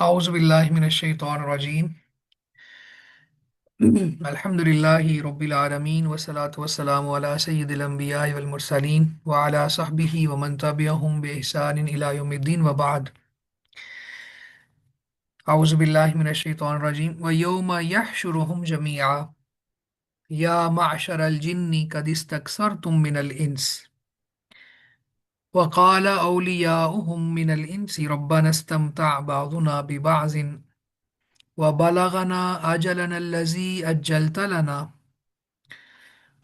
أعوذ بالله من الشيطان الرجيم الحمد لله رب العالمين والصلاة والسلام على سيد الأنبياء والمرسلين وعلى صحبه ومن تبعهم بإحسان إلى يوم الدين وبعد. أعوذ بالله من الشيطان الرجيم ويوم يحشرهم جميعا يا معشر الجن قد استكثرتم من الإنس وقال أولياؤهم من الإنس ربنا استمتع بعضنا ببعض وبلغنا أجلنا الذي أجلت لنا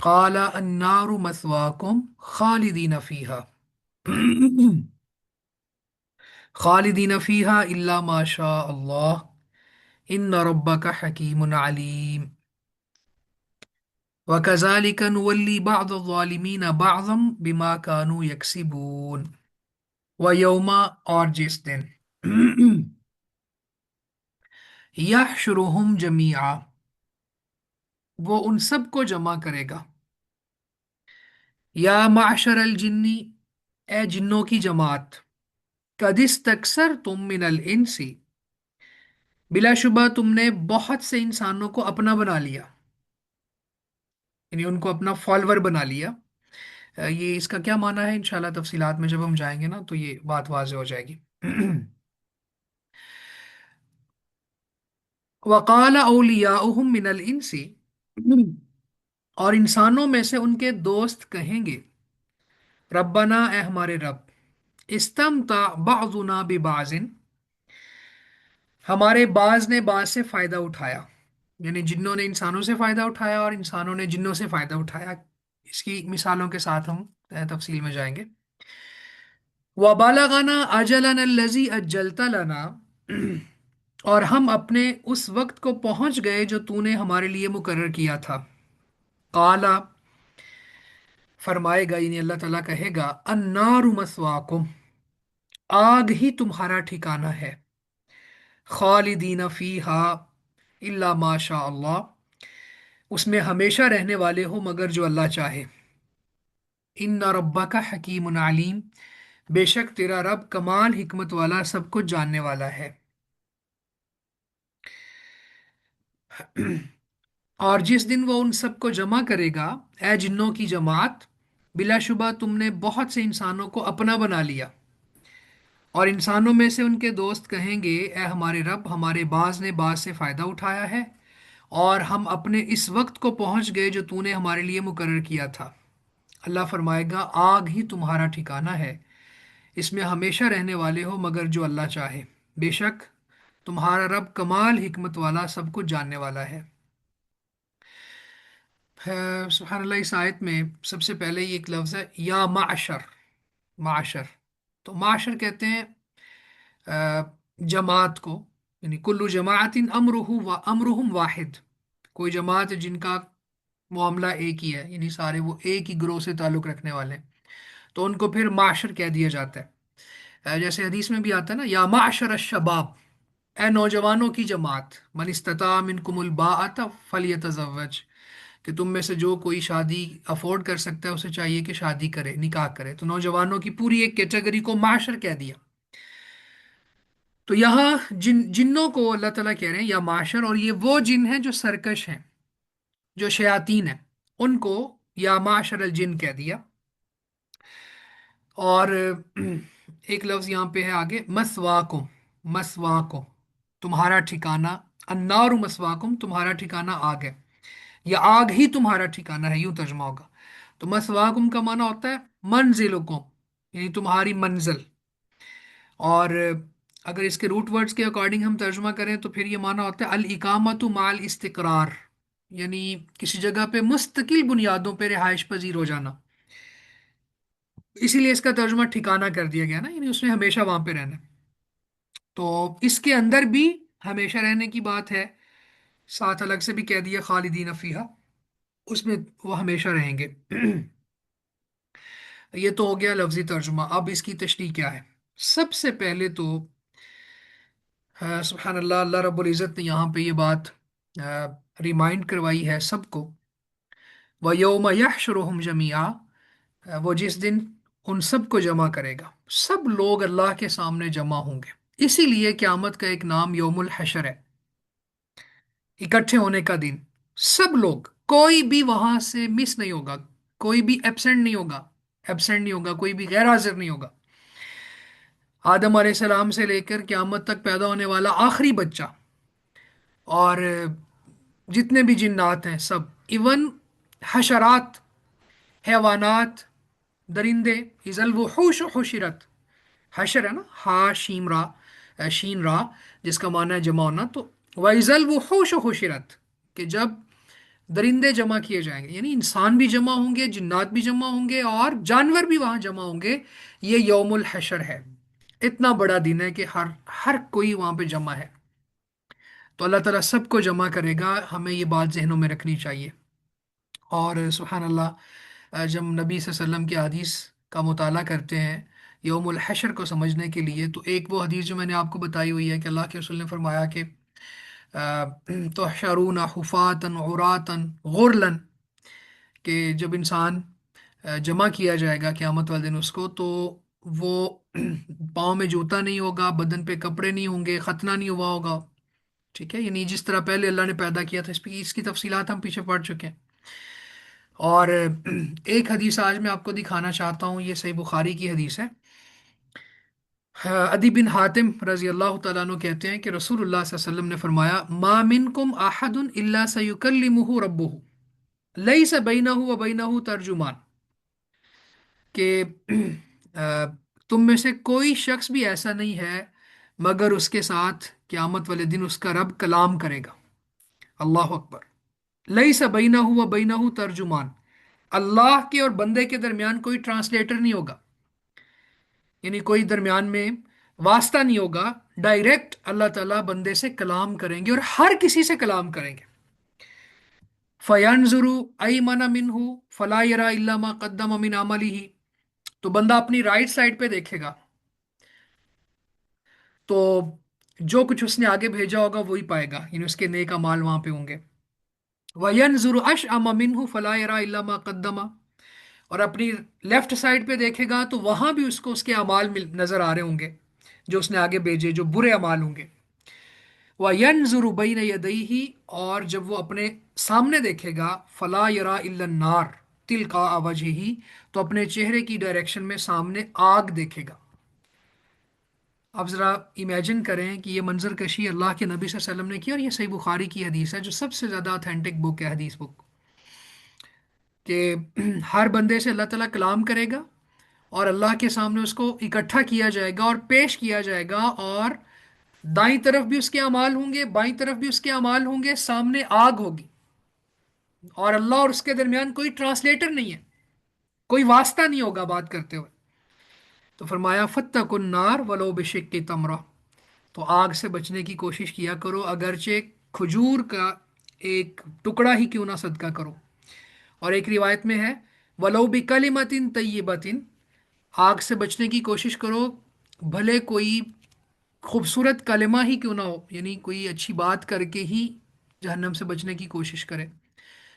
قال النار مثواكم خالدين فيها خالدين فيها إلا ما شاء الله إن ربك حكيم عليم وكذلك نولي بعض الظالمين بعضا بما كانوا يكسبون. ويوم اور جس دن یحشرہم جمیعا وہ ان سب کو جمع کرے گا. یا معشر الجنی اے جنوں کی جماعت. قد استکثرتم من الانس بلا شبہ تم نے بہت سے انسانوں کو اپنا بنا لیا، یعنی ان کو اپنا فالوور بنا لیا. یہ اس کا کیا معنی ہے انشاءاللہ تفصیلات میں جب ہم جائیں گے نا تو یہ بات واضح ہو جائے گی. وقال اولیاؤہم من الانس اور انسانوں میں سے ان کے دوست کہیں گے ربنا اے ہمارے رب استمتع بعضنا ببعض ہمارے بعض نے بعض سے فائدہ اٹھایا، یعنی جنوں نے انسانوں سے فائدہ اٹھایا اور انسانوں نے جنوں سے فائدہ اٹھایا. اس کی مثالوں کے ساتھ ہم تفصیل میں جائیں گے. وَبَلَغَنَا أَجَلَنَا الَّذِي أَجَّلْتَ لَنَا اور ہم اپنے اس وقت کو پہنچ گئے جو تو نے ہمارے لیے مقرر کیا تھا. قال فرمائے گا، یعنی اللہ تعالیٰ کہے گا النار مثواکم آگ ہی تمہارا ٹھکانہ ہے. خالدین فیہا الا ما شاء اللہ اس میں ہمیشہ رہنے والے ہو مگر جو اللہ چاہے. ان ربک حکیم علیم بے شک تیرا رب کمال حکمت والا سب کچھ جاننے والا ہے. اور جس دن وہ ان سب کو جمع کرے گا، اے جنوں کی جماعت بلا شبہ تم نے بہت سے انسانوں کو اپنا بنا لیا، اور انسانوں میں سے ان کے دوست کہیں گے اے ہمارے رب ہمارے بعض نے بعض سے فائدہ اٹھایا ہے اور ہم اپنے اس وقت کو پہنچ گئے جو تو نے ہمارے لیے مقرر کیا تھا. اللہ فرمائے گا آگ ہی تمہارا ٹھکانہ ہے، اس میں ہمیشہ رہنے والے ہو مگر جو اللہ چاہے. بے شک تمہارا رب کمال حکمت والا سب کچھ جاننے والا ہے. سبحان اللہ. اس آیت میں سب سے پہلے یہ ایک لفظ ہے یا معشر. معشر تو معشر کہتے ہیں جماعت کو، یعنی کلو جماعت امرہم واحد. کوئی جماعت جن کا معاملہ ایک ہی ہے، یعنی سارے وہ ایک ہی گروہ سے تعلق رکھنے والے ہیں، تو ان کو پھر معاشر کہہ دیا جاتا ہے. جیسے حدیث میں بھی آتا ہے نا یا معشر الشباب اے نوجوانوں کی جماعت من استطاع منکم الباءۃ فلیتزوج کہ تم میں سے جو کوئی شادی افورڈ کر سکتا ہے اسے چاہیے کہ شادی کرے، نکاح کرے. تو نوجوانوں کی پوری ایک کیٹیگری کو معاشر کہہ دیا. تو یہاں جنوں کو اللہ تعالیٰ کہہ رہے ہیں یا معاشر، اور یہ وہ جن ہیں جو سرکش ہیں، جو شیاطین ہیں، ان کو یا معاشر الجن کہہ دیا. اور ایک لفظ یہاں پہ ہے آگے مسواکم. مسواکم تمہارا ٹھکانہ. النار مسواکم تمہارا ٹھکانہ آگ ہے، یا آگ ہی تمہارا ٹھکانہ ہے، یوں ترجمہ ہوگا. تو مسواکم کا معنی ہوتا ہے منزلکم، یعنی تمہاری منزل. اور اگر اس کے روٹ ورڈز کے اکارڈنگ ہم ترجمہ کریں تو پھر یہ معنی ہوتا ہے الاقامت مع الاستقرار، یعنی کسی جگہ پہ مستقل بنیادوں پہ رہائش پذیر ہو جانا. اسی لیے اس کا ترجمہ ٹھکانہ کر دیا گیا نا، یعنی اس نے ہمیشہ وہاں پہ رہنا ہے. تو اس کے اندر بھی ہمیشہ رہنے کی بات ہے، ساتھ الگ سے بھی کہہ دیا خالدین فیہا، اس میں وہ ہمیشہ رہیں گے. یہ تو ہو گیا لفظی ترجمہ. اب اس کی تشریح کیا ہے؟ سب سے پہلے تو سبحان اللہ، اللہ رب العزت نے یہاں پہ یہ بات ریمائنڈ کروائی ہے سب کو. وَيَوْمَ يَحْشُرُهُمْ جَمِيعًا وہ جس دن ان سب کو جمع کرے گا. سب لوگ اللہ کے سامنے جمع ہوں گے. इसीलिए क़यामत का एक नाम यौमुल हशर है, इकट्ठे होने का दिन। सब लोग, कोई भी वहां से मिस नहीं होगा, कोई भी एब्सेंट नहीं होगा, कोई भी गैर हाजिर नहीं होगा। आदम अलैहिस्सलाम से लेकर क़यामत तक पैदा होने वाला आखिरी बच्चा, और जितने भी जिन्नात हैं सब, इवन हशरात, हैवानात, दरिंदे, इजल वुहूश हुशिरत। हशर है ना, हा शीम रा, शीन रा, जिसका माना है जमा होना। तो वइजल वुहूश हुशिरत, कि जब दरिंदे जमा किए जाएंगे, यानी इंसान भी जमा होंगे, जिन्नात भी जमा होंगे, और जानवर भी वहां जमा होंगे। ये यौमुल हशर है। इतना बड़ा दिन है कि हर हर कोई वहां पे जमा है। तो अल्लाह ताला सबको जमा करेगा, हमें ये बात जहनों में रखनी चाहिए। और सुबहान अल्लाह, जब नबी सल्लल्लाहु अलैहि वसल्लम की हदीस का मुताला करते हैं यौमुल हशर को समझने के लिए, तो एक वो हदीस जो मैंने आपको बताई हुई है कि अल्लाह के रसूल ने फरमाया कि तहशरून हुफातन उरातन गुरलन, कि जब इंसान जमा किया जाएगा क़यामत वाले दिन उसको, तो वो पाँव में जूता नहीं होगा, बदन पे कपड़े नहीं होंगे, खतना नहीं हुआ होगा। ठीक है, यानी जिस तरह पहले अल्लाह ने पैदा किया था, इसकी तफसीलात हम पीछे पढ़ चुके हैं। और एक हदीस आज मैं आपको दिखाना चाहता हूँ, ये सही बुखारी की हदीस है। अदी बिन हातिम रजी अल्लाह तआला अन्हु कहते हैं कि रसूलुल्लाह सल्लल्लाहु अलैहि वसल्लम ने फरमाया, मा मिनकुम अहदुन इल्ला सयुकल्लिमुहु रब्बुहु लैसा बैनहु व बैनहु तर्जुमान, कि तुम में से कोई शख्स भी ऐसा नहीं है मगर उसके साथ क़यामत वाले दिन उसका रब कलाम करेगा। अल्लाह अकबर। लैसा बैनहु व बैनहु तर्जुमान, अल्लाह के और बंदे के दरमियान कोई ट्रांसलेटर नहीं होगा, यानी कोई दरमियान में वास्ता नहीं होगा। डायरेक्ट अल्लाह ताला बंदे से कलाम करेंगे, और हर किसी से कलाम करेंगे। फयंजुरु अयमना मिनहु फला यरा इल्ला मा कद्दम मिन अमलिही, तो बंदा अपनी राइट साइड पे देखेगा, तो जो कुछ उसने आगे भेजा होगा वही पाएगा, यानी उसके नेक अमाल वहां पे होंगे। वयंजुरु अशअम मिनहु फला यरा इल्ला मा कद्दमा, और अपनी लेफ्ट साइड पे देखेगा तो वहां भी उसको उसके अमाल नजर आ रहे होंगे, जो उसने आगे भेजे, जो बुरे अमाल होंगे। वयंजुरु बैन यदैहि, और जब वो अपने सामने देखेगा, फला यरा इल्ला नार तिलका वजहिही, तो अपने चेहरे की डायरेक्शन में सामने आग देखेगा। अब ज़रा इमेजिन करें कि ये मंजर कशी अल्लाह के नबी सल्लल्लाहु अलैहि वसल्लम ने की, और ये सही बुखारी की हदीस है, जो सबसे ज़्यादा ऑथेंटिक बुक है, हदीस बुक। कि हर बंदे से अल्लाह ताला कलाम करेगा, और अल्लाह के सामने उसको इकट्ठा किया जाएगा और पेश किया जाएगा, और दाईं तरफ भी उसके अमाल होंगे, बाईं तरफ भी उसके अमाल होंगे, सामने आग होगी, और अल्लाह और उसके दरमियान कोई ट्रांसलेटर नहीं है, कोई वास्ता नहीं होगा बात करते हुए। तो फरमाया फत्तकुन नार वलो बिशिक्कि तमरा, तो आग से बचने की कोशिश किया करो, अगरचे खजूर का एक टुकड़ा ही क्यों ना सदका करो। और एक रिवायत में है, वलो भी कलिमतिन तय्यबतिन, आग से बचने की कोशिश करो भले कोई खूबसूरत कलिमा ही क्यों ना हो, यानी कोई अच्छी बात करके ही जहन्नम से बचने की कोशिश करे।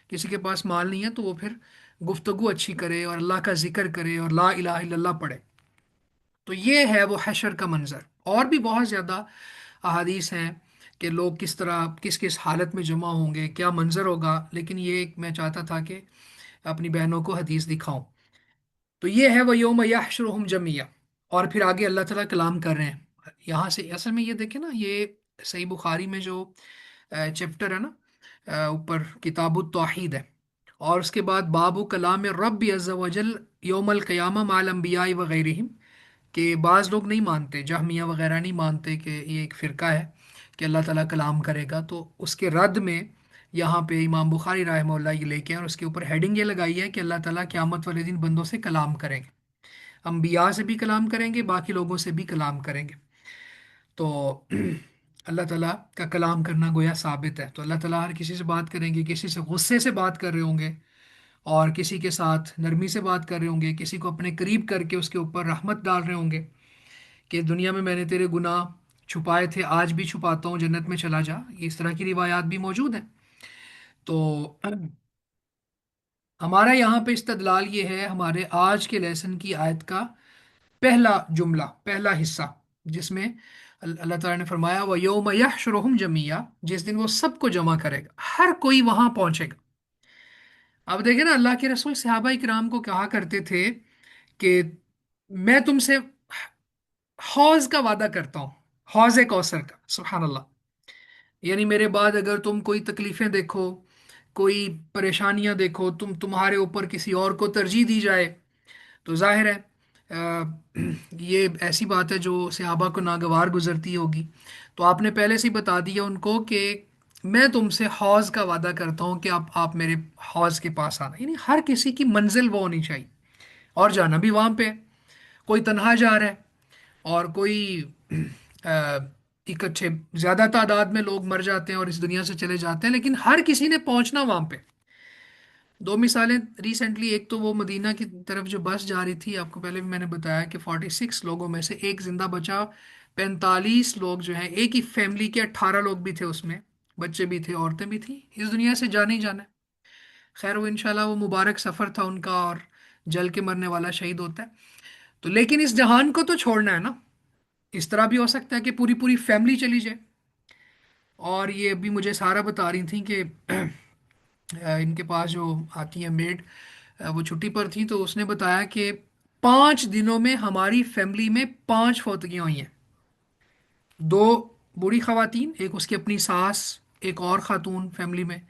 किसी के पास माल नहीं है तो वो फिर गुफ्तगू अच्छी करे, और अल्लाह का जिक्र करे, और ला इलाहा इल्लल्लाह पढ़े। तो ये है वो हशर का मंजर। और भी बहुत ज़्यादा अहादीस हैं कि लोग किस तरह किस किस हालत में जमा होंगे, क्या मंजर होगा, लेकिन ये एक मैं चाहता था कि अपनी बहनों को हदीस दिखाऊं। तो ये है वह यौम यहशुरुहुम जमिया। और फिर आगे अल्लाह ताला कलाम कर रहे हैं यहाँ से। असल में ये देखें ना, ये सही बुखारी में जो चैप्टर है ना, ऊपर किताबुत तौहीद है, और उसके बाद बाबू कलाम रब्बि अज़्ज़ा वजल यौमल क़यामा माल अंबियाई वगैरहिम, कि बाज़ लोग नहीं मानते, जहमिया वगैरह नहीं मानते कि ये एक फ़िरका है कि अल्लाह ताला कलाम करेगा। तो उसके रद्द में यहाँ पे इमाम बुखारी रहमतुल्लाह ये लेके आए, और उसके ऊपर हेडिंग ये लगाई है कि अल्लाह ताला क़यामत वाले दिन बंदों से कलाम करेंगे, अम्बिया से भी कलाम करेंगे, बाकी लोगों से भी कलाम करेंगे। तो अल्लाह ताला का कलाम करना गोया साबित है। तो अल्लाह ताला हर किसी से बात करेंगे, किसी से गुस्से से बात कर रहे होंगे, और किसी के साथ नरमी से बात कर रहे होंगे, किसी को अपने करीब करके उसके ऊपर रहमत डाल रहे होंगे, कि दुनिया में मैंने तेरे गुनाह छुपाए थे, आज भी छुपाता हूँ, जन्नत में चला जा। इस तरह की रिवायात भी मौजूद हैं। तो हमारा यहाँ पे इस्तदलाल ये है, हमारे आज के लेसन की आयत का पहला जुमला, पहला हिस्सा, जिसमें اللہ ताला ने फरमाया व यौम यहशुरुहुम जमीया, जिस दिन वो सबको जमा करेगा, हर कोई वहां पहुंचेगा। अब देखे ना, अल्लाह के रसूल सहाबा इकराम को कहा करते थे कि मैं तुमसे हौज का वादा करता हूँ, हौज कौसर का, सुभान अल्लाह। यानी मेरे बाद अगर तुम कोई तकलीफें देखो, कोई परेशानियां देखो, तुम्हारे ऊपर किसी और को तरजीह दी जाए, तो जाहिर है ये ऐसी बात है जो सहाबा को नागवार गुजरती होगी। तो आपने पहले से ही बता दिया उनको कि मैं तुमसे हौज का वादा करता हूँ कि आप मेरे हौज के पास आना। यानी हर किसी की मंजिल वो होनी चाहिए, और जाना भी वहाँ पे है। कोई तन्हा जा रहा है, और कोई इकट्ठे ज्यादा तादाद में लोग मर जाते हैं और इस दुनिया से चले जाते हैं, लेकिन हर किसी ने पहुंचना वहां पे। दो मिसालें रिसेंटली, एक तो वो मदीना की तरफ जो बस जा रही थी, आपको पहले भी मैंने बताया कि 46 लोगों में से एक जिंदा बचा। 45 लोग जो हैं, एक ही फैमिली के 18 लोग भी थे उसमें, बच्चे भी थे, औरतें भी थी, इस दुनिया से जाने ही जाना है। खैर वो इंशाल्लाह वो मुबारक सफर था उनका, और जल के मरने वाला शहीद होता है। तो लेकिन इस जहान को तो छोड़ना है ना। इस तरह भी हो सकता है कि पूरी पूरी फैमिली चली जाए। और ये अभी मुझे सारा बता रही थी कि इनके पास जो आती है मेड, वो छुट्टी पर थी, तो उसने बताया कि 5 दिनों में हमारी फैमिली में 5 फौतगियां हुई हैं। दो बूढ़ी खवातीन, एक उसकी अपनी सास, एक और खातून फैमिली में,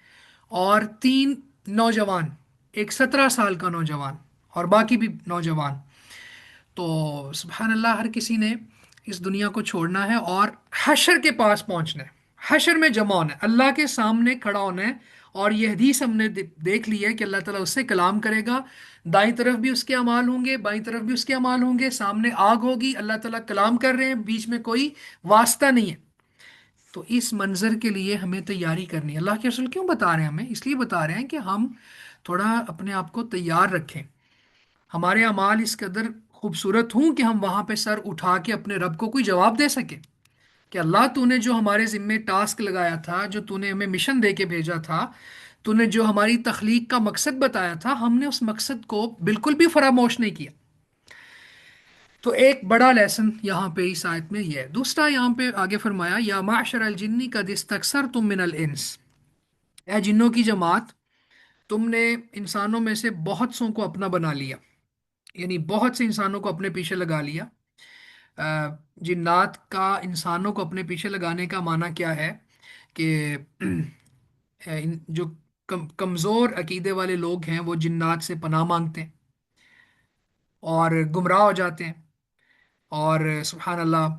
और 3 नौजवान, एक 17 साल का नौजवान, और बाकी भी नौजवान। तो सुबहान अल्लाह, हर किसी ने इस दुनिया को छोड़ना है और हशर के पास पहुंचना है। हशर में जमा होना है, अल्लाह के सामने खड़ा होना है। और यह हदीस हमने देख ली है कि अल्लाह ताला उससे कलाम करेगा। दाई तरफ भी उसके अमाल होंगे, बाई तरफ भी उसके अमाल होंगे, सामने आग होगी, अल्लाह ताला कलाम कर रहे हैं, बीच में कोई वास्ता नहीं है। तो इस मंजर के लिए हमें तैयारी करनी है। अल्लाह के रसूल क्यों बता रहे हैं हमें? इसलिए बता रहे हैं कि हम थोड़ा अपने आप को तैयार रखें। हमारे अमाल इस कदर खूबसूरत हूं कि हम वहां पे सर उठा के अपने रब को कोई जवाब दे सके कि अल्लाह, तूने जो हमारे जिम्मे टास्क लगाया था, जो तूने हमें मिशन दे के भेजा था, तूने जो हमारी तख्लीक का मकसद बताया था, हमने उस मकसद को बिल्कुल भी फरामोश नहीं किया। तो एक बड़ा लेसन यहाँ पे इस आयत में यह है। दूसरा यहाँ पे आगे फरमाया, या माशर अल जिन्नी कद इस्तक्सर तुम मिनल इंस, ए जिन्नों की जमात, तुमने इंसानों में से बहुत सौ को अपना बना लिया। यानी बहुत से इंसानों को अपने पीछे लगा लिया। जिन्नात का इंसानों को अपने पीछे लगाने का माना क्या है कि जो कमज़ोर अकीदे वाले लोग हैं वो जिन्नात से पनाह मांगते हैं और गुमराह हो जाते हैं। और सुबहान अल्लाह,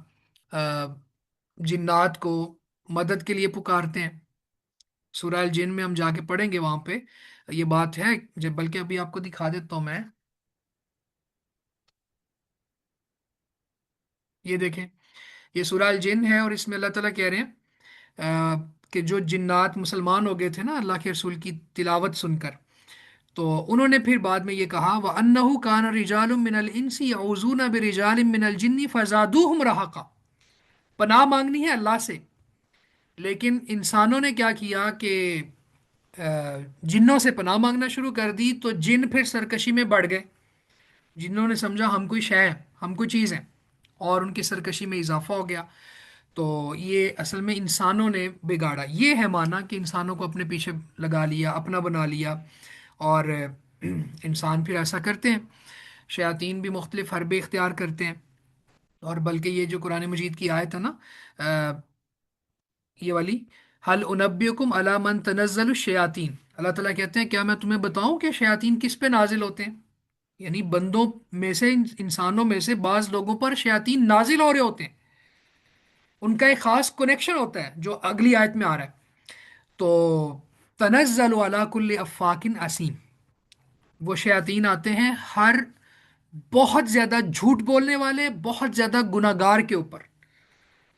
जिन्नात को मदद के लिए पुकारते हैं। सूरह अल जिन में हम जाके पढ़ेंगे, वहां पे ये बात है। जब बल्कि अभी आपको दिखा देता हूँ मैं, ये देखें, ये सूरह अल जिन है, और इसमें अल्लाह ताला कह रहे हैं कि जो जिन्नात मुसलमान हो गए थे ना अल्लाह के रसूल की तिलावत सुनकर, तो उन्होंने फिर बाद में ये कहा, व अन्नहु कान रिजालुम मिनल इंसी यऊज़ूना बिरिजालिम मिनल जिन्नी फज़ादूहुम रहक़ा। पनाह मांगनी है अल्लाह से, लेकिन इंसानों ने क्या किया कि जिन्नों से पनाह मांगना शुरू कर दी, तो जिन फिर सरकशी में बढ़ गए। जिन्होंने समझा हम कोई शय है, हम कोई चीज़ है, और उनकी सरकशी में इजाफा हो गया। तो ये असल में इंसानों ने बिगाड़ा। ये है माना कि इंसानों को अपने पीछे लगा लिया, अपना बना लिया। और इंसान फिर ऐसा करते हैं। शयातीन भी मुख्तलिफ हरबे इख्तियार करते हैं। और बल्कि ये जो कुरान मजीद की आयत है ना, ये वाली, हल उनब्बियुकुम अला मन तनज़्ज़लु शयातीन, अल्लाह ताला कहते हैं क्या मैं तुम्हें बताऊं कि शयातीन किस पे नाजिल होते हैं? यानी बंदों में से, इंसानों में से बाज लोगों पर शयातीन नाजिल हो रहे होते हैं। उनका एक खास कनेक्शन होता है जो अगली आयत में आ रहा है। तो तनज़्ज़लु अला कुल्ली अफ़ाकिन असीम, वो शयातीन आते हैं हर बहुत ज्यादा झूठ बोलने वाले, बहुत ज्यादा गुनाहगार के ऊपर।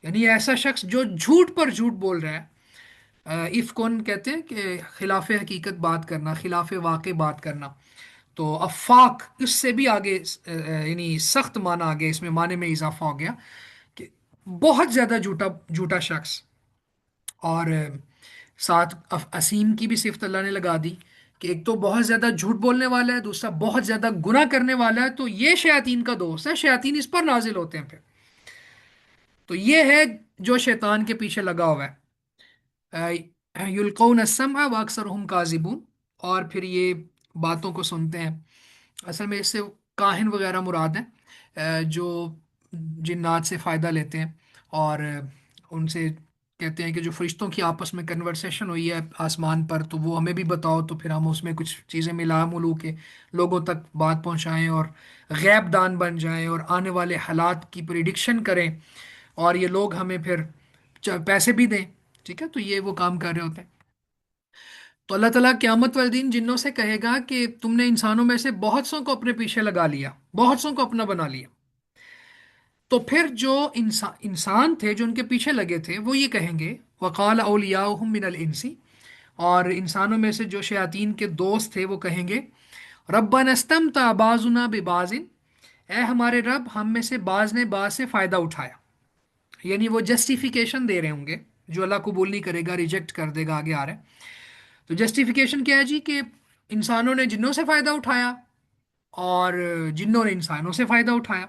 यानी ऐसा शख्स जो झूठ पर झूठ बोल रहा है। इफ्कोन कहते हैं कि खिलाफ हकीकत बात करना, खिलाफ वाक़े बात करना। तो अफाक इससे भी आगे, यानी सख्त माना आगे, इसमें माने में इजाफा हो गया कि बहुत ज्यादा झूठा झूठा शख्स। और साथ असीम की भी सिफ्त अल्लाह ने लगा दी कि एक तो बहुत ज्यादा झूठ बोलने वाला है, दूसरा बहुत ज्यादा गुनाह करने वाला है। तो ये शयातीन का दोस्त है, शयातीन इस पर नाजिल होते हैं फिर। تو یہ ہے جو شیطان کے پیچھے لگا ہوا ہے، یلقون السمع واکثرهم کاذبون، اور پھر یہ باتوں کو سنتے ہیں۔ اصل میں اس سے کاہن وغیرہ مراد ہیں، جو جنات سے فائدہ لیتے ہیں، اور ان سے کہتے ہیں کہ جو فرشتوں کی آپس میں کنورسیشن ہوئی ہے آسمان پر، تو وہ ہمیں بھی بتاؤ، تو پھر ہم اس میں کچھ چیزیں ملا ملو کے لوگوں تک بات پہنچائیں، اور غیب دان بن جائیں، اور آنے والے حالات کی پریڈکشن کریں، اور یہ لوگ ہمیں پھر پیسے بھی دیں۔ ٹھیک ہے، تو یہ وہ کام کر رہے ہوتے ہیں۔ تو اللہ تعالیٰ قیامت والے دن جنوں سے کہے گا کہ تم نے انسانوں میں سے بہت سو کو اپنے پیچھے لگا لیا، بہت سو کو اپنا بنا لیا۔ تو پھر جو انسان تھے جو ان کے پیچھے لگے تھے، وہ یہ کہیں گے، وقال اولیاؤہم من الانس، اور انسانوں میں سے جو شیاطین کے دوست تھے وہ کہیں گے، ربنا استمتع بعضنا ببعض، اے ہمارے رب، ہم میں سے بعض نے بعض سے فائدہ اٹھایا۔ یعنی وہ جسٹیفیکیشن دے رہے ہوں گے، جو اللہ قبول نہیں کرے گا، ریجیکٹ کر دے گا، آگے آ رہا ہے۔ تو جسٹیفیکیشن کیا ہے جی؟ کہ انسانوں نے جنوں سے فائدہ اٹھایا، اور جنوں نے انسانوں سے فائدہ اٹھایا۔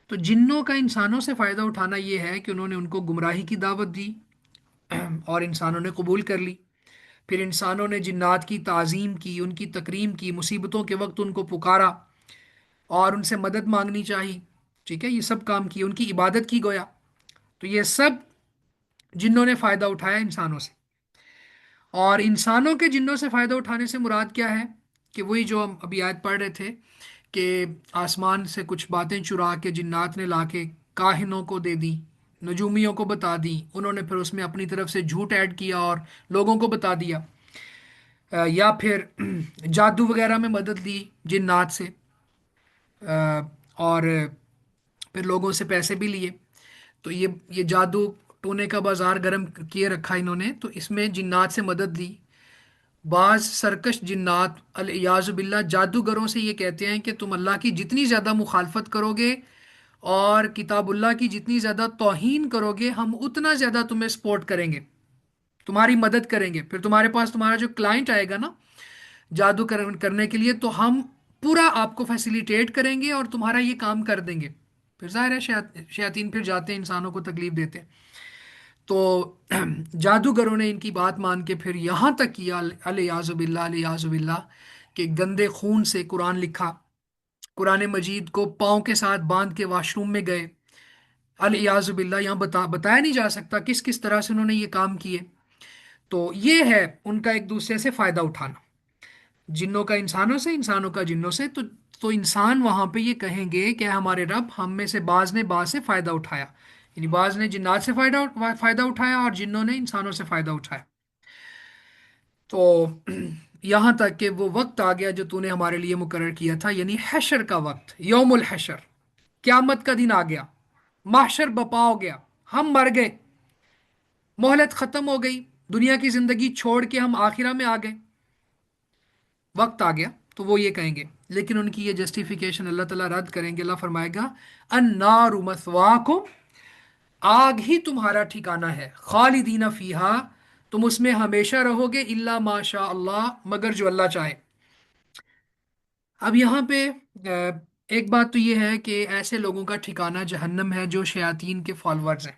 تو جنوں کا انسانوں سے فائدہ اٹھانا یہ ہے کہ انہوں نے ان کو گمراہی کی دعوت دی، اور انسانوں نے قبول کر لی۔ پھر انسانوں نے جنات کی تعظیم کی، ان کی تکریم کی، مصیبتوں کے وقت ان کو پکارا اور ان سے مدد مانگنی چاہی۔ ٹھیک ہے، یہ سب کام کیے، ان کی عبادت کی گویا۔ تو یہ سب جنوں نے فائدہ اٹھایا انسانوں سے۔ اور انسانوں کے جنوں سے فائدہ اٹھانے سے مراد کیا ہے؟ کہ وہی جو ہم ابھی آیت پڑھ رہے تھے، کہ آسمان سے کچھ باتیں چرا کے جنات نے لا کے کاہنوں کو دے دی، نجومیوں کو بتا دی، انہوں نے پھر اس میں اپنی طرف سے جھوٹ ایڈ کیا اور لوگوں کو بتا دیا، یا پھر جادو وغیرہ میں مدد لی جنات سے، اور پھر لوگوں سے پیسے بھی لیے۔ تو یہ جادو ٹونے کا بازار گرم کیے رکھا انہوں نے، تو اس میں جنات سے مدد لی۔ بعض سرکش جنات الیاذ باللہ جادوگروں سے یہ کہتے ہیں کہ تم اللہ کی جتنی زیادہ مخالفت کرو گے اور کتاب اللہ کی جتنی زیادہ توہین کرو گے، ہم اتنا زیادہ تمہیں سپورٹ کریں گے، تمہاری مدد کریں گے۔ پھر تمہارے پاس تمہارا جو کلائنٹ آئے گا نا جادو کرنے کے لیے، تو ہم پورا آپ کو فیسیلیٹیٹ کریں گے اور تمہارا یہ کام کر دیں گے۔ پھر ظاہر ہے شیاطین پھر جاتے ہیں انسانوں کو تکلیف دیتے ہیں۔ تو جادوگروں نے ان کی بات مان کے پھر یہاں تک کیا، الیاذ باللہ الیاذ باللہ، کہ گندے خون سے قرآن لکھا، قرآن مجید کو پاؤں کے ساتھ باندھ کے واش روم میں گئے۔ الیاذ باللہ، یہاں بتایا نہیں جا سکتا کس کس طرح سے انہوں نے یہ کام کیے۔ تو یہ ہے ان کا ایک دوسرے سے فائدہ اٹھانا، جنوں کا انسانوں سے، انسانوں کا جنوں سے۔ تو انسان وہاں پہ یہ کہیں گے کہ ہمارے رب، ہم میں سے بعض نے بعض سے فائدہ اٹھایا، یعنی بعض نے جنات سے فائدہ اٹھایا اور جنوں نے انسانوں سے فائدہ اٹھایا۔ تو یہاں تک کہ وہ وقت آ گیا جو تو نے ہمارے لیے مقرر کیا تھا، یعنی حشر کا وقت، یوم الحشر، قیامت کا دن آ گیا، محشر بپا ہو گیا، ہم مر گئے، مہلت ختم ہو گئی، دنیا کی زندگی چھوڑ کے ہم آخرہ میں آ گئے، وقت آ گیا۔ تو وہ یہ کہیں گے، لیکن ان کی یہ جسٹیفیکیشن اللہ تعالیٰ رد کریں گے۔ اللہ فرمائے گا، النار مثواکم، آگ ہی تمہارا ٹھکانہ ہے، خالدین فیہا، تم اس میں ہمیشہ رہو گے، الا ما شاء اللہ، مگر جو اللہ چاہے۔ اب یہاں پہ ایک بات تو یہ ہے کہ ایسے لوگوں کا ٹھکانہ جہنم ہے جو شیاطین کے فالورز ہیں،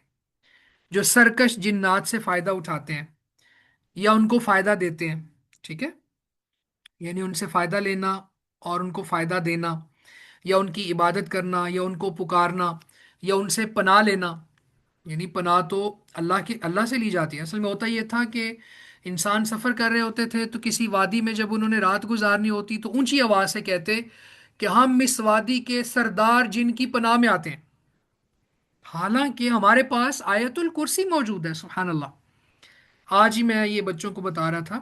جو سرکش جنات سے فائدہ اٹھاتے ہیں یا ان کو فائدہ دیتے ہیں۔ ٹھیک ہے، یعنی ان سے فائدہ لینا اور ان کو فائدہ دینا، یا ان کی عبادت کرنا، یا ان کو پکارنا، یا ان سے پناہ لینا۔ یعنی پناہ تو اللہ سے لی جاتی ہے۔ اصل میں ہوتا یہ تھا کہ انسان سفر کر رہے ہوتے تھے، تو کسی وادی میں جب انہوں نے رات گزارنی ہوتی تو اونچی آواز سے کہتے کہ ہم اس وادی کے سردار جن کی پناہ میں آتے ہیں، حالانکہ ہمارے پاس آیت الکرسی موجود ہے۔ سبحان اللہ، آج ہی میں یہ بچوں کو بتا رہا تھا،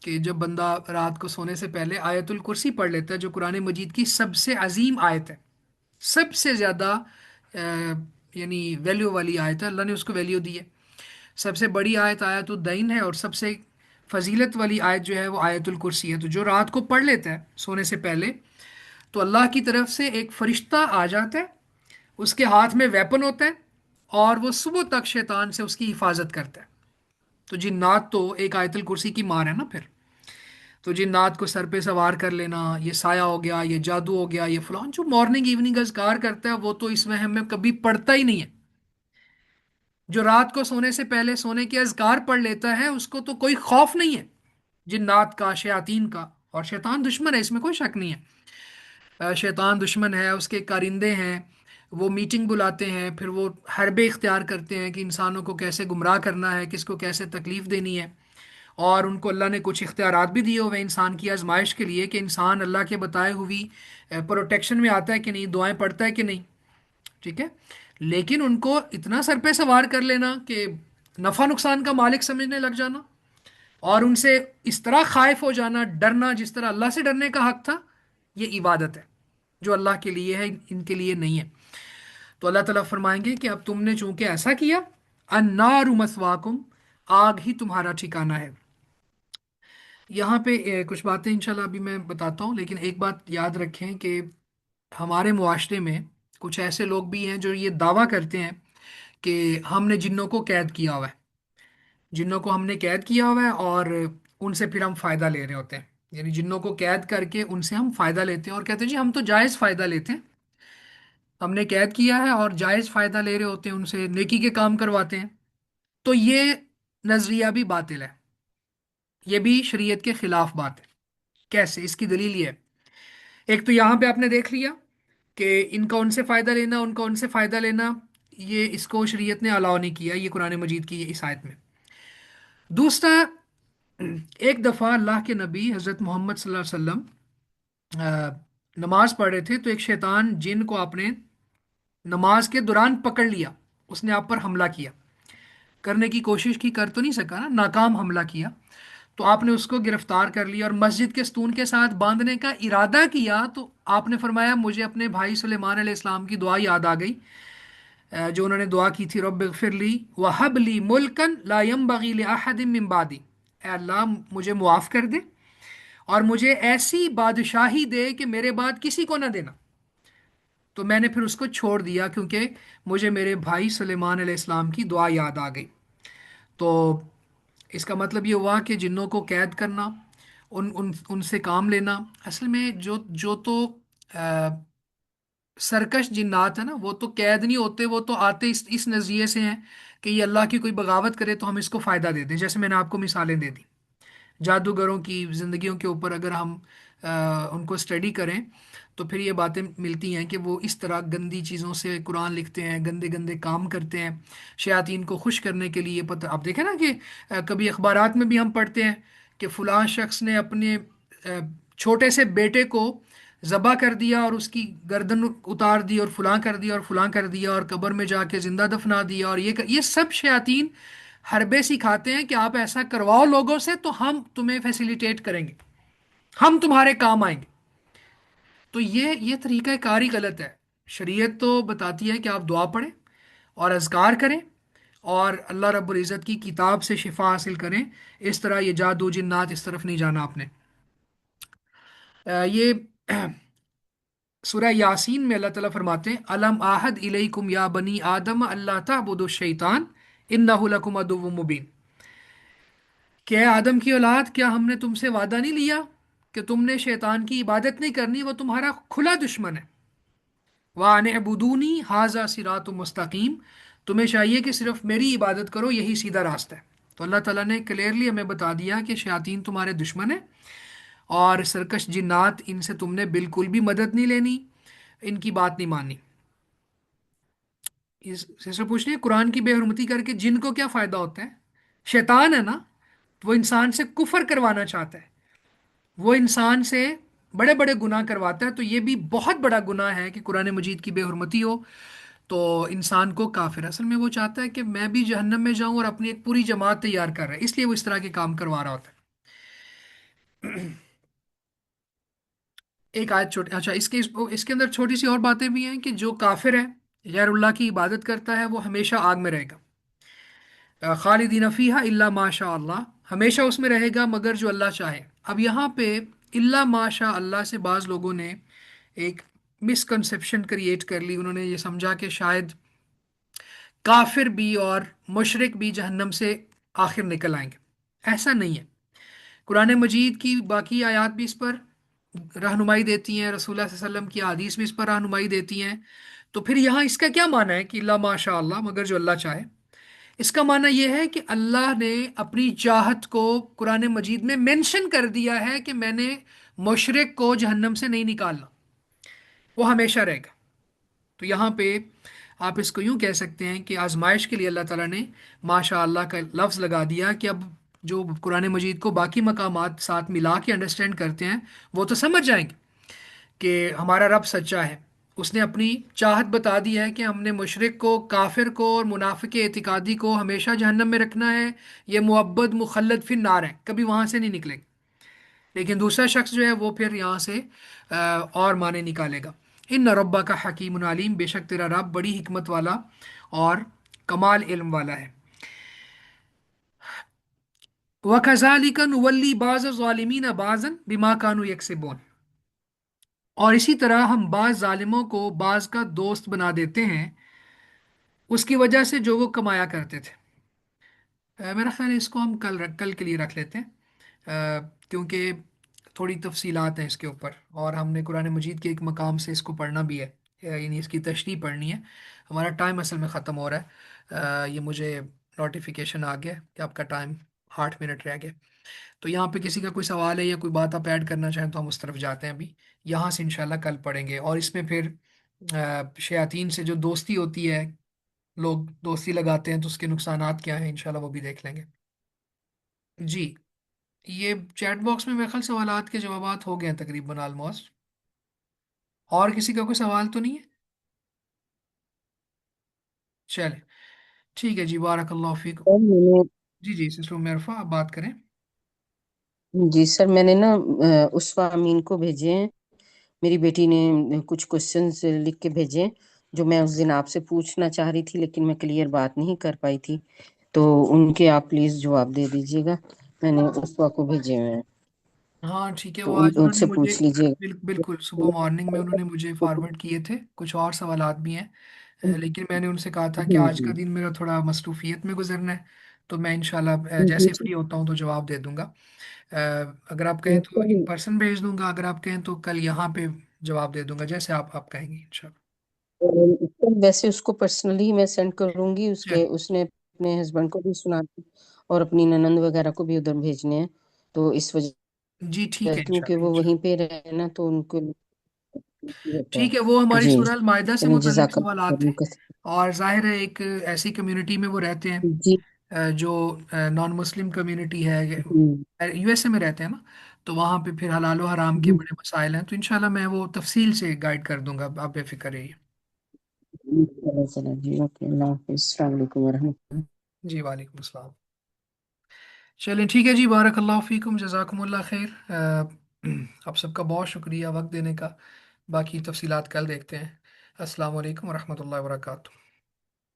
کہ جب بندہ رات کو سونے سے پہلے آیت الکرسی پڑھ لیتا ہے، جو قرآن مجید کی سب سے عظیم آیت ہے، سب سے زیادہ یعنی ویلیو والی آیت ہے، اللہ نے اس کو ویلیو دی ہے۔ سب سے بڑی آیت آیت الدین ہے، اور سب سے فضیلت والی آیت جو ہے وہ آیت الکرسی ہے۔ تو جو رات کو پڑھ لیتا ہے سونے سے پہلے، تو اللہ کی طرف سے ایک فرشتہ آ جاتا ہے، اس کے ہاتھ میں ویپن ہوتا ہے، اور وہ صبح تک شیطان سے اس کی حفاظت کرتا ہے۔ تو جنات تو ایک آیت الکرسی کی مار ہے نا پھر۔ تو जिन्नात को सर पे सवार कर लेना, ये साया हो गया, ये जादू हो गया, ये फलान, जो मॉर्निंग इवनिंग अज़कार करता है वो तो इस वहम में कभी पढ़ता ही नहीं है। जो रात को सोने से पहले सोने के अज़कार पढ़ लेता है उसको तो कोई खौफ नहीं है जिन्नात का, शयातीन का। और शैतान दुश्मन है, इसमें कोई शक नहीं है। शैतान दुश्मन है, उसके कारिंदे हैं। वो मीटिंग बुलाते हैं, फिर वो हरबे इख्तियार करते हैं कि इंसानों को कैसे गुमराह करना है, किसको कैसे तकलीफ देनी है। और उनको अल्लाह ने कुछ इख्तियारात भी दिए हुए हैं इंसान की आजमाइश के लिए, कि इंसान अल्लाह के बताए हुई प्रोटेक्शन में आता है कि नहीं, दुआएं पढ़ता है कि नहीं। ठीक है। लेकिन उनको इतना सर पे सवार कर लेना कि नफा नुकसान का मालिक समझने लग जाना, और उनसे इस तरह खाइफ हो जाना, डरना जिस तरह अल्लाह से डरने का हक था, ये इबादत है जो अल्लाह के लिए है, इनके लिए नहीं है। तो अल्लाह ताला फरमाएंगे कि अब तुमने चूंकि ऐसा किया, अन्नारु मसवाकुम, आग ही तुम्हारा ठिकाना है। यहाँ पे कुछ बातें इंशाल्लाह अभी मैं बताता हूँ, लेकिन एक बात याद रखें कि हमारे मुआशरे में कुछ ऐसे लोग भी हैं जो ये दावा करते हैं कि हमने जिन्नों को कैद किया हुआ है, जिन्नों को हमने कैद किया हुआ है और उनसे फिर हम फायदा ले रहे होते हैं। यानी जिन्नों को कैद करके उनसे हम फायदा लेते हैं और कहते हैं जी हम तो जायज़ फायदा लेते हैं, हमने कैद किया है और जायज़ फायदा ले रहे होते हैं, उनसे नेकी के काम करवाते हैं। तो ये नजरिया भी बातिल है, ये भी शरीयत के खिलाफ बात है। कैसे? इसकी दलील ये है, एक तो यहाँ पे आपने देख लिया कि इनका उनसे फायदा लेना, उनका उनसे फायदा लेना, ये इसको शरीयत ने अलाउ नहीं किया, ये कुरान मजीद की इस आयत में। दूसरा, एक दफ़ा अल्लाह के नबी हज़रत मोहम्मद सल्लल्लाहु अलैहि वसल्लम नमाज पढ़ रहे थे, तो एक शैतान जिन को आपने नमाज के दौरान पकड़ लिया, उसने आप पर हमला किया, करने की कोशिश की, कर तो नहीं सका ना, नाकाम हमला किया। तो आपने उसको गिरफ्तार कर लिया और मस्जिद के स्तून के साथ बांधने का इरादा किया। तो आपने फरमाया मुझे अपने भाई सुलेमान अलैहिस्सलाम की दुआ याद आ गई, जो उन्होंने दुआ की थी, रब्बि ग़फिरली वहब ली मुल्कन ला यंबगी लि अहदिन मिन बादी, ऐ अल्लाह मुझे मुआफ़ कर दे और मुझे ऐसी बादशाही दे कि मेरे बाद किसी को ना देना। तो मैंने फिर उसको छोड़ दिया क्योंकि मुझे मेरे भाई सुलेमान अलैहिस्सलाम की दुआ याद आ गई। तो इसका मतलब ये हुआ कि जिन्नों को कैद करना, उन उन उनसे काम लेना, असल में जो जो तो सरकश जिन्नात है ना, वो तो कैद नहीं होते, वो तो आते इस नज़रिए से हैं कि ये अल्लाह की कोई बगावत करे तो हम इसको फ़ायदा दे दें। जैसे मैंने आपको मिसालें दे दी जादूगरों की ज़िंदगियों के ऊपर, अगर हम उनको स्टडी करें तो फिर ये बातें मिलती हैं कि वो इस तरह गंदी चीज़ों से कुरान लिखते हैं, गंदे गंदे काम करते हैं शयातीन को खुश करने के लिए। पता आप देखें ना कि कभी अखबारात में भी हम पढ़ते हैं कि फ़लाँ शख्स ने अपने छोटे से बेटे को ज़बह कर दिया और उसकी गर्दन उतार दी और फलां कर दिया और फलां कर दिया और कब्र में जाके ज़िंदा दफना दिया, और ये सब शयातीन हरबे सिखाते हैं कि आप ऐसा करवाओ लोगों से तो हम तुम्हें फैसिलिटेट करेंगे, हम तुम्हारे काम आएंगे। तो ये तरीका कार ही गलत है। शरीयत तो बताती है कि आप दुआ पढ़ें और अज़कार करें और अल्लाह रब्बुल इज़्ज़त की किताब से शिफा हासिल करें। इस तरह ये जादू जिन्नात इस तरफ नहीं जाना आपने। ये सूरह यासीन में अल्लाह ताला फरमाते हैं, अलम आहद इलैकुम या बनी आदम अल्ला ताबुदु शैतान इन्नहु लकुम अदुव्वुम मुबीन। क्या आदम की औलाद, क्या हमने तुमसे वादा नहीं लिया कि तुमने शैतान की इबादत नहीं करनी, वो तुम्हारा खुला दुश्मन है। वान अबुदूनी हाजा सिरात मुस्तकीम, तुम्हें चाहिए कि सिर्फ मेरी इबादत करो, यही सीधा रास्ता है। तो अल्लाह ताला ने क्लियरली हमें बता दिया कि शयातीन तुम्हारे दुश्मन है और सरकश जिन्नात, इनसे तुमने बिल्कुल भी मदद नहीं लेनी, इनकी बात नहीं माननी। इस सिस्टर पूछ रही है कुरान की बेहुरमती करके जिन को क्या फायदा होता है? शैतान है ना, वो इंसान से कुफर करवाना चाहता है, वो इंसान से बड़े बड़े गुनाह करवाता है। तो ये भी बहुत बड़ा गुनाह है कि कुरान मजीद की बेहुरमती हो तो इंसान को काफिर, असल में वो चाहता है कि मैं भी जहन्नम में जाऊं और अपनी एक पूरी जमात तैयार कर रहा है, इसलिए वो इस तरह के काम करवा रहा होता है। एक आयत छोटी, अच्छा इसके अंदर छोटी सी और बातें भी हैं कि जो काफिर है, गैरुल्लाह की इबादत करता है, वो हमेशा आग में रहेगा। खालिदीन फीहा इल्ला माशा अल्लाह, हमेशा उसमें रहेगा मगर जो अल्लाह चाहे। अब यहाँ पे इल्ला माशा अल्लाह से बाज़ लोगों ने एक मिसकंसेप्शन क्रिएट कर ली, उन्होंने ये समझा कि शायद काफिर भी और मुशरिक भी जहन्नम से आखिर निकल आएंगे। ऐसा नहीं है। قرآن مجید کی باقی آیات بھی اس پر رہنمائی دیتی ہیں، رسول اللہ صلی اللہ علیہ وسلم کی حدیث بھی اس پر رہنمائی دیتی ہیں۔ تو پھر یہاں اس کا کیا معنی ہے کہ لا ماشاء اللہ، مگر جو اللہ چاہے؟ اس کا معنی یہ ہے کہ اللہ نے اپنی چاہت کو قرآن مجید میں مینشن کر دیا ہے کہ میں نے مشرق کو جہنم سے نہیں نکالنا، وہ ہمیشہ رہے گا۔ تو یہاں پہ آپ اس کو یوں کہہ سکتے ہیں کہ آزمائش کے لیے اللہ تعالیٰ نے ماشاء اللہ کا لفظ لگا دیا کہ اب جو قرآن مجید کو باقی مقامات ساتھ ملا کے انڈرسٹینڈ کرتے ہیں وہ تو سمجھ جائیں گے کہ ہمارا رب سچا ہے۔ اس نے اپنی چاہت بتا دی ہے کہ ہم نے مشرق کو، کافر کو اور منافق اعتقادی کو ہمیشہ جہنم میں رکھنا ہے، یہ معبد مخلد فی النار ہے، کبھی وہاں سے نہیں نکلے گا۔ لیکن دوسرا شخص جو ہے وہ پھر یہاں سے اور معنی نکالے گا۔ ان ربا کا حکیم علیم، بے شک تیرا رب بڑی حکمت والا اور کمال علم والا ہے۔ وَكَذَلِكَ نُوَلِّي بَعْضَ الظَّالِمِينَ بَعْضًا بِمَا كَانُوا يَكْسِبُونَ، اور اسی طرح ہم بعض ظالموں کو بعض کا دوست بنا دیتے ہیں اس کی وجہ سے جو وہ کمایا کرتے تھے۔ میرا خیال ہے اس کو ہم کل کے لیے رکھ لیتے ہیں، کیونکہ تھوڑی تفصیلات ہیں اس کے اوپر، اور ہم نے قرآن مجید کے ایک مقام سے اس کو پڑھنا بھی ہے، یعنی اس کی تشریح پڑھنی ہے۔ ہمارا ٹائم اصل میں ختم ہو رہا ہے، یہ مجھے نوٹیفیکیشن آ گیا کہ آپ کا ٹائم 8 منٹ رہ گیا۔ تو یہاں پہ کسی کا کوئی سوال ہے یا کوئی بات آپ ایڈ کرنا چاہیں تو ہم اس طرف جاتے ہیں ابھی، یہاں سے انشاءاللہ کل پڑھیں گے، اور اس میں پھر شیاطین سے جو دوستی ہوتی ہے، لوگ دوستی لگاتے ہیں تو اس کے نقصانات کیا ہیں، انشاءاللہ وہ بھی دیکھ لیں گے۔ جی، یہ چیٹ باکس میں میرے خیال سوالات کے جوابات ہو گئے ہیں تقریباً آلموسٹ، اور کسی کا کوئی سوال تو نہیں ہے؟ چلے ٹھیک ہے جی، بارک اللہ فیکم۔ سر میں نے جی جی سسٹر میرفا آپ بات کریں۔ جی سر میں نے نا اسوا امین کو بھیجے ہیں، میری بیٹی نے کچھ کوشچنز لکھ کے بھیجے ہیں جو میں اس دن آپ سے پوچھنا چاہ رہی تھی لیکن میں کلیئر بات نہیں کر پائی تھی، تو ان کے آپ پلیز جواب دے دیجیے گا، میں نے اسوا کو بھیجے ہوئے ہیں ہاں ٹھیک ہے، تو وہ ان آج انہوں ان نے سے مجھے پوچھ لیجیے بالکل صبح مارننگ میں انہوں نے مجھے فارورڈ کیے تھے، کچھ اور سوالات بھی ہیں، گا۔ لیکن میں نے ان سے کہا تھا کہ جی آج کا جی دن میرا تھوڑا مصروفیت میں گزرنا ہے، تو میں انشاءاللہ جی جیسے سر، فری ہوتا ہوں تو جواب دے دوں گا۔ اگر آپ کہیں تو ان پرسن بھیج دوں گا، اگر آپ کہیں تو کل یہاں پہ جواب دے دوں گا، جیسے آپ کہیں گے انشاءاللہ۔ سر ویسے اس کو پرسنلی میں سینڈ کروں گی، چل اس نے اپنے ہسبینڈ کو بھی سنا اور اپنی ننند وغیرہ کو بھی ادھر بھیجنے ہیں، تو اس وجہ جی ٹھیک ہے کیونکہ انشاءاللہ وہ وہیں انشاءاللہ۔ پہ رہے نا تو ان کو ہوتا ٹھیک ہے، وہ ہے ہماری جی، سورہ المائدہ سے چلیں متعلق جزاک اللہ سوالات تھے، خیر۔ اور ظاہر ہے ایک ایسی کمیونٹی میں وہ رہتے ہیں جی جو نان مسلم کمیونٹی ہے، جی یو ایس اے میں رہتے ہیں نا، تو وہاں پہ پھر حلال و حرام کے جی بڑے مسائل ہیں، تو انشاءاللہ میں وہ تفصیل سے گائیڈ کر دوں گا، آپ بے فکر رہیے۔ چلو چلو جی، اوکے، اللہ حافظ، السلام علیکم ورحمۃ اللہ۔ جی وعلیکم السلام۔ چلیں ٹھیک ہے جی، بارک اللہ فیکم، جزاکم اللہ خیر۔ آپ سب کا بہت شکریہ وقت دینے کا، باقی تفصیلات کل دیکھتے ہیں۔ السلام علیکم ورحمۃ اللہ وبرکاتہ۔